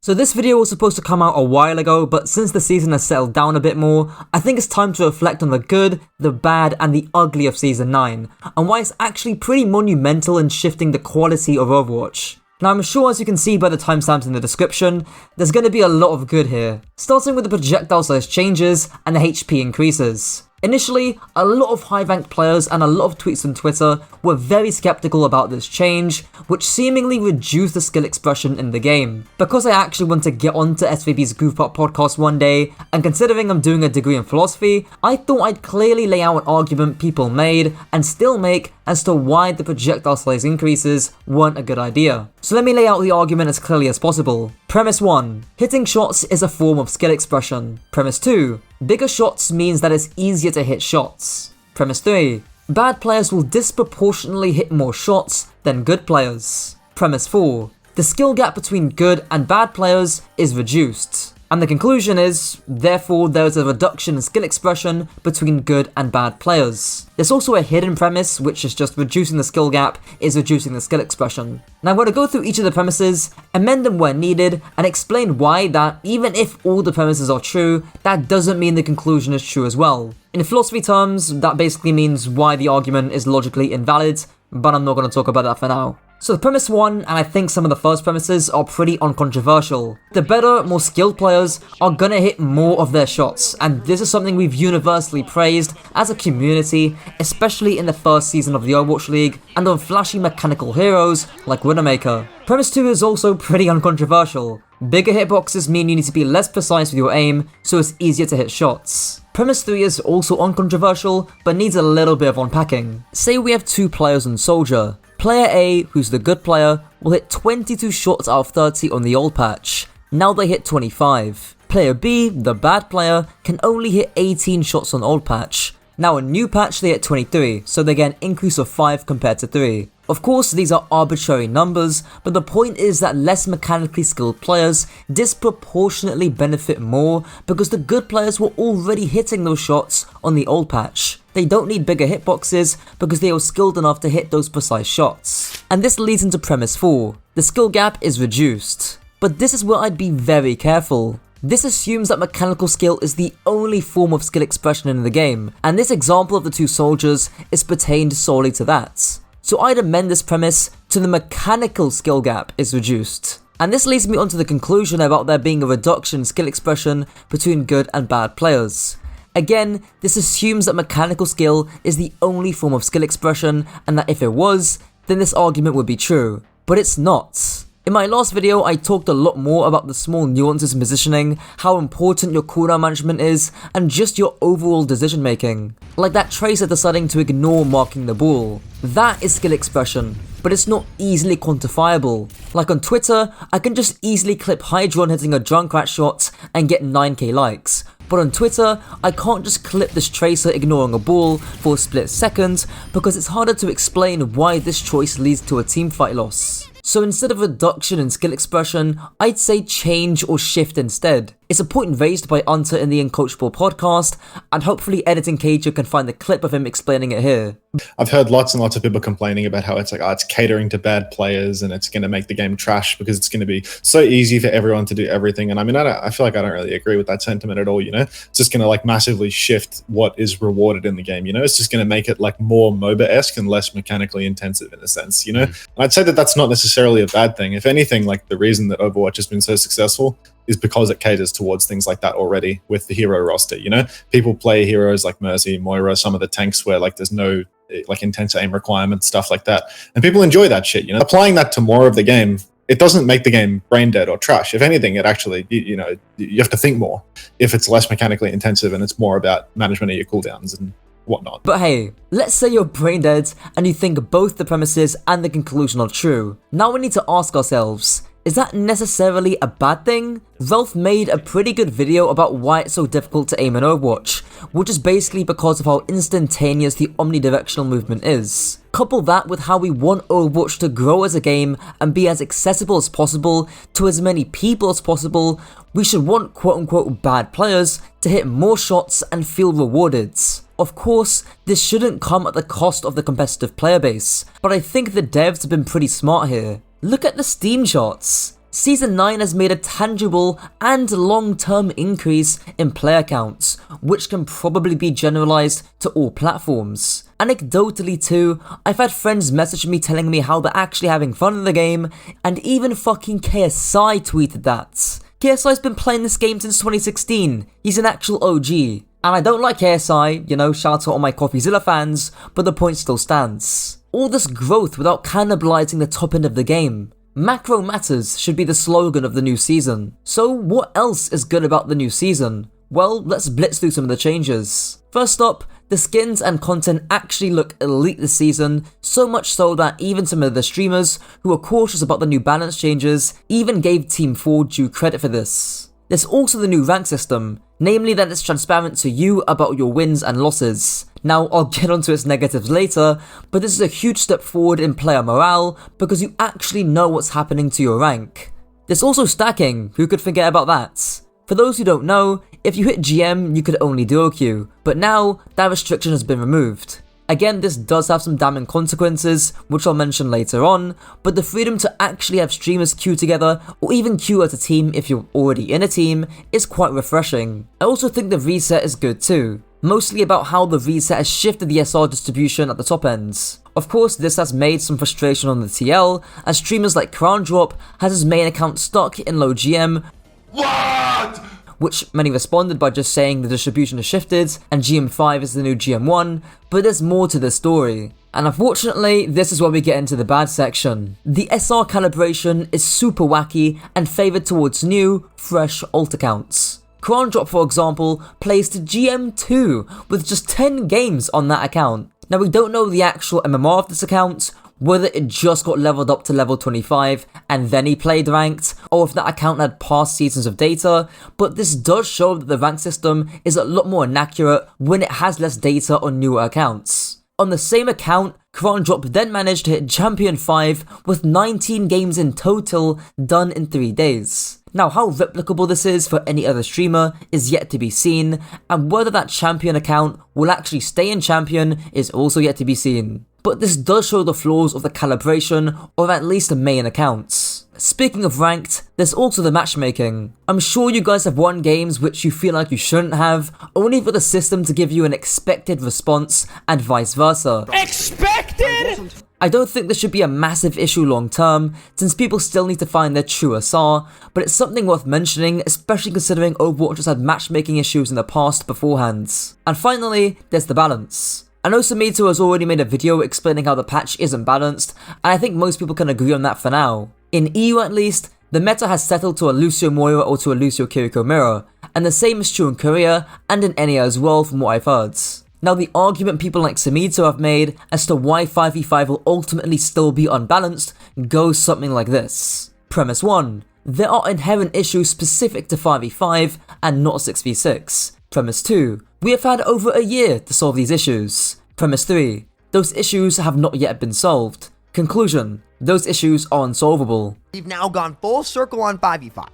So this video was supposed to come out a while ago, but since the season has settled down a bit more, I think it's time to reflect on the good, the bad, and the ugly of Season 9, and why it's actually pretty monumental in shifting the quality of Overwatch. Now I'm sure, as you can see by the timestamps in the description, there's going to be a lot of good here, starting with the projectile size changes and the HP increases. Initially, a lot of high-ranked players and a lot of tweets on Twitter were very skeptical about this change, which seemingly reduced the skill expression in the game. Because I actually want to get onto SVB's Goof Up podcast one day, and considering I'm doing a degree in philosophy, I thought I'd clearly lay out an argument people made, and still make, as to why the projectile size increases weren't a good idea. So let me lay out the argument as clearly as possible. Premise 1. Hitting shots is a form of skill expression. Premise 2. Bigger shots means that it's easier to hit shots. Premise 3. Bad players will disproportionately hit more shots than good players. Premise 4. The skill gap between good and bad players is reduced. And the conclusion is, therefore, there is a reduction in skill expression between good and bad players. There's also a hidden premise, which is just reducing the skill gap is reducing the skill expression. Now I'm going to go through each of the premises, amend them where needed, and explain why that, even if all the premises are true, that doesn't mean the conclusion is true as well. In philosophy terms, that basically means why the argument is logically invalid, but I'm not going to talk about that for now. So the premise 1, and I think some of the first premises, are pretty uncontroversial. The better, more skilled players are gonna hit more of their shots, and this is something we've universally praised as a community, especially in the first season of the Overwatch League, and on flashy mechanical heroes like Widowmaker. Premise 2 is also pretty uncontroversial. Bigger hitboxes mean you need to be less precise with your aim, so it's easier to hit shots. Premise 3 is also uncontroversial, but needs a little bit of unpacking. Say we have two players on Soldier. Player A, who's the good player, will hit 22 shots out of 30 on the old patch. Now they hit 25. Player B, the bad player, can only hit 18 shots on old patch. Now in new patch they hit 23, so they get an increase of 5 compared to 3. Of course, these are arbitrary numbers, but the point is that less mechanically skilled players disproportionately benefit more because the good players were already hitting those shots on the old patch. They don't need bigger hitboxes because they are skilled enough to hit those precise shots. And this leads into premise 4. The skill gap is reduced. But this is where I'd be very careful. This assumes that mechanical skill is the only form of skill expression in the game, and this example of the two soldiers is pertained solely to that. So I'd amend this premise to the mechanical skill gap is reduced. And this leads me on to the conclusion about there being a reduction in skill expression between good and bad players. Again, this assumes that mechanical skill is the only form of skill expression, and that if it was, then this argument would be true. But it's not. In my last video, I talked a lot more about the small nuances in positioning, how important your cooldown management is, and just your overall decision making. Like that Tracer deciding to ignore marking the ball. That is skill expression, but it's not easily quantifiable. Like on Twitter, I can just easily clip Kajor hitting a Junkrat shot and get 9k likes. But on Twitter, I can't just clip this Tracer ignoring a ball for a split second because it's harder to explain why this choice leads to a teamfight loss. So instead of reduction in skill expression, I'd say change or shift instead. It's a point raised by Unter in the Uncoachable podcast, and hopefully editing Kajor can find the clip of him explaining it here. I've heard lots and lots of people complaining about how it's like, it's catering to bad players and it's going to make the game trash because it's going to be so easy for everyone to do everything. And I mean, I feel like I don't really agree with that sentiment at all, you know? It's just going to like massively shift what is rewarded in the game, you know? It's just going to make it like more MOBA-esque and less mechanically intensive in a sense, you know? I'd say that that's not necessarily a bad thing. If anything, like the reason that Overwatch has been so successful is because it caters towards things like that already with the hero roster, you know? People play heroes like Mercy, Moira, some of the tanks where like there's no like intense aim requirements, stuff like that. And people enjoy that shit, you know? Applying that to more of the game, it doesn't make the game brain dead or trash. If anything, it actually, you know, you have to think more if it's less mechanically intensive and it's more about management of your cooldowns and whatnot. But hey, let's say you're brain dead and you think both the premises and the conclusion are true. Now we need to ask ourselves, is that necessarily a bad thing? Ralph made a pretty good video about why it's so difficult to aim in Overwatch, which is basically because of how instantaneous the omnidirectional movement is. Couple that with how we want Overwatch to grow as a game and be as accessible as possible to as many people as possible, we should want quote-unquote bad players to hit more shots and feel rewarded. Of course, this shouldn't come at the cost of the competitive player base, but I think the devs have been pretty smart here. Look at the Steam charts. Season 9 has made a tangible and long-term increase in player counts, which can probably be generalized to all platforms. Anecdotally too, I've had friends message me telling me how they're actually having fun in the game, and even fucking KSI tweeted that. KSI's been playing this game since 2016, he's an actual OG. And I don't like KSI, you know, shout out to all my CoffeeZilla fans, but the point still stands. All this growth without cannibalizing the top end of the game. Macro matters should be the slogan of the new season. So what else is good about the new season? Well, let's blitz through some of the changes. First up, the skins and content actually look elite this season, so much so that even some of the streamers who are cautious about the new balance changes even gave Team 4 due credit for this. There's also the new rank system, namely that it's transparent to you about your wins and losses. Now, I'll get onto its negatives later, but this is a huge step forward in player morale because you actually know what's happening to your rank. There's also stacking, who could forget about that? For those who don't know, if you hit GM, you could only duo queue, but now that restriction has been removed. Again, this does have some damning consequences, which I'll mention later on, but the freedom to actually have streamers queue together, or even queue as a team if you're already in a team, is quite refreshing. I also think the reset is good too, mostly about how the reset has shifted the SR distribution at the top ends. Of course, this has made some frustration on the TL, as streamers like Kajor has his main account stuck in low GM, which many responded by just saying the distribution has shifted and GM5 is the new GM1, but there's more to this story. And unfortunately, this is where we get into the bad section. The SR calibration is super wacky and favoured towards new, fresh alt accounts. Kajor, for example, plays to GM2 with just 10 games on that account. Now we don't know the actual MMR of this account, whether it just got leveled up to level 25 and then he played ranked, or if that account had past seasons of data, but this does show that the rank system is a lot more inaccurate when it has less data on newer accounts. On the same account, Kajor then managed to hit Champion 5 with 19 games in total done in 3 days. Now, how replicable this is for any other streamer is yet to be seen, and whether that Champion account will actually stay in Champion is also yet to be seen. But this does show the flaws of the calibration of at least the main accounts. Speaking of ranked, there's also the matchmaking. I'm sure you guys have won games which you feel like you shouldn't have, only for the system to give you an expected response and vice versa. Expected?! I don't think this should be a massive issue long term, since people still need to find their true SR, but it's something worth mentioning, especially considering Overwatch has had matchmaking issues in the past beforehand. And finally, there's the balance. I know Samito has already made a video explaining how the patch isn't balanced, and I think most people can agree on that for now. In EU at least, the meta has settled to a Lucio Moira or to a Lucio Kiriko mirror, and the same is true in Korea and in NA as well from what I've heard. Now the argument people like Samito have made as to why 5v5 will ultimately still be unbalanced goes something like this. Premise 1. There are inherent issues specific to 5v5 and not 6v6. Premise 2. We have had over a year to solve these issues. Premise 3. Those issues have not yet been solved. Conclusion. Those issues are unsolvable. We've now gone full circle on 5v5,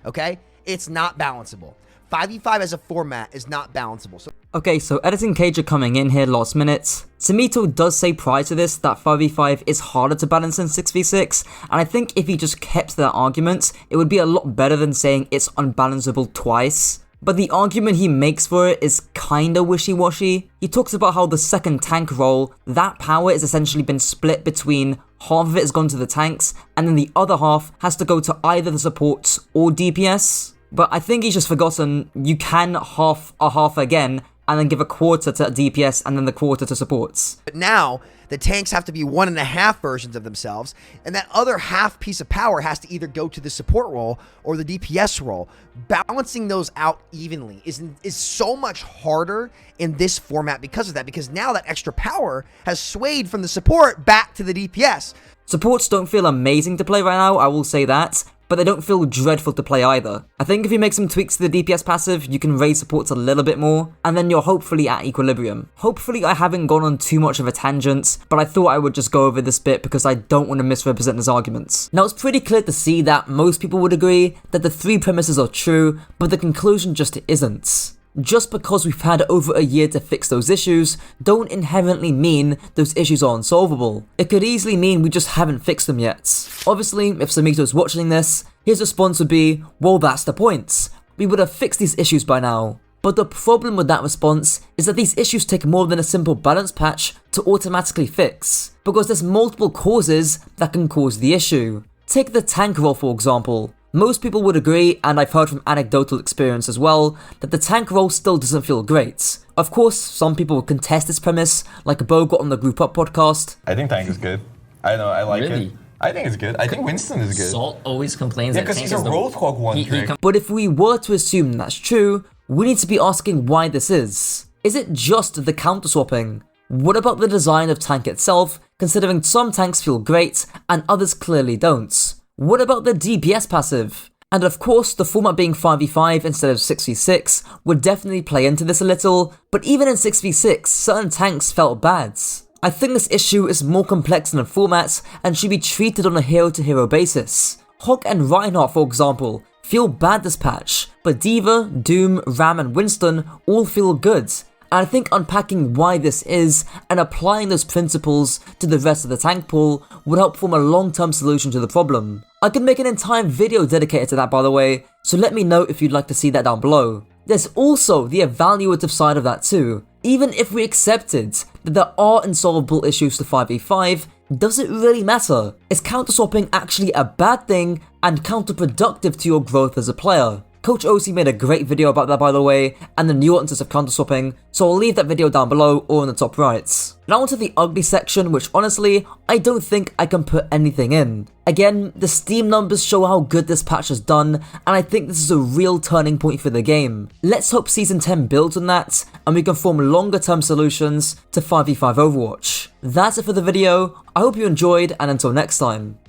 okay? It's not balanceable. 5v5 as a format is not balanceable. Okay, so editing Kajor coming in here last minute. Samito does say prior to this that 5v5 is harder to balance than 6v6, and I think if he just kept to that argument, it would be a lot better than saying it's unbalanceable twice. But the argument he makes for it is kinda wishy-washy. He talks about how the second tank role, that power has essentially been split between half of it has gone to the tanks, and then the other half has to go to either the supports or DPS. But I think he's just forgotten you can half a half again, and then give a quarter to DPS and then the quarter to supports. But now, the tanks have to be 1.5 versions of themselves, and that other half piece of power has to either go to the support role or the DPS role. Balancing those out evenly is so much harder in this format because of that, because now that extra power has swayed from the support back to the DPS. Supports don't feel amazing to play right now, I will say that, but they don't feel dreadful to play either. I think if you make some tweaks to the DPS passive, you can raise supports a little bit more, and then you're hopefully at equilibrium. Hopefully I haven't gone on too much of a tangent, but I thought I would just go over this bit because I don't want to misrepresent his arguments. Now it's pretty clear to see that most people would agree that the 3 premises are true, but the conclusion just isn't. Just because we've had over a year to fix those issues, don't inherently mean those issues are unsolvable. It could easily mean we just haven't fixed them yet. Obviously, if Samito's watching this, His response would be, well, that's the point. We would have fixed these issues by now. But the problem with that response is that these issues take more than a simple balance patch to automatically fix, because there's multiple causes that can cause the issue. Take the tank role for example. Most people would agree, and I've heard from anecdotal experience as well, that the tank role still doesn't feel great. Of course, some people would contest this premise, like Bo got on the Group Up podcast. I think tank is good. I know, I like Really? it. I think it's good. I think Winston is good. Salt always complains Yeah, that because Tank he's a is the Roadhog one trick. But if we were to assume that's true, we need to be asking why this is. Is it just the counter swapping? What about the design of tank itself, considering some tanks feel great and others clearly don't? What about the DPS passive? And of course, the format being 5v5 instead of 6v6 would definitely play into this a little, but even in 6v6, certain tanks felt bad. I think this issue is more complex than a format and should be treated on a hero-to-hero basis. Hog and Reinhardt, for example, feel bad this patch, but D.Va, Doom, Ram and Winston all feel good. And I think unpacking why this is and applying those principles to the rest of the tank pool would help form a long-term solution to the problem. I could make an entire video dedicated to that, by the way, so let me know if you'd like to see that down below. There's also the evaluative side of that too. Even if we accepted that there are unsolvable issues to 5v5, does it really matter? Is counter-swapping actually a bad thing and counterproductive to your growth as a player? Coach OC made a great video about that, by the way, and the nuances of counter-swapping, so I'll leave that video down below or in the top right. Now onto the ugly section, which honestly, I don't think I can put anything in. Again, the Steam numbers show how good this patch has done, and I think this is a real turning point for the game. Let's hope Season 10 builds on that, and we can form longer term solutions to 5v5 Overwatch. That's it for the video, I hope you enjoyed, and until next time.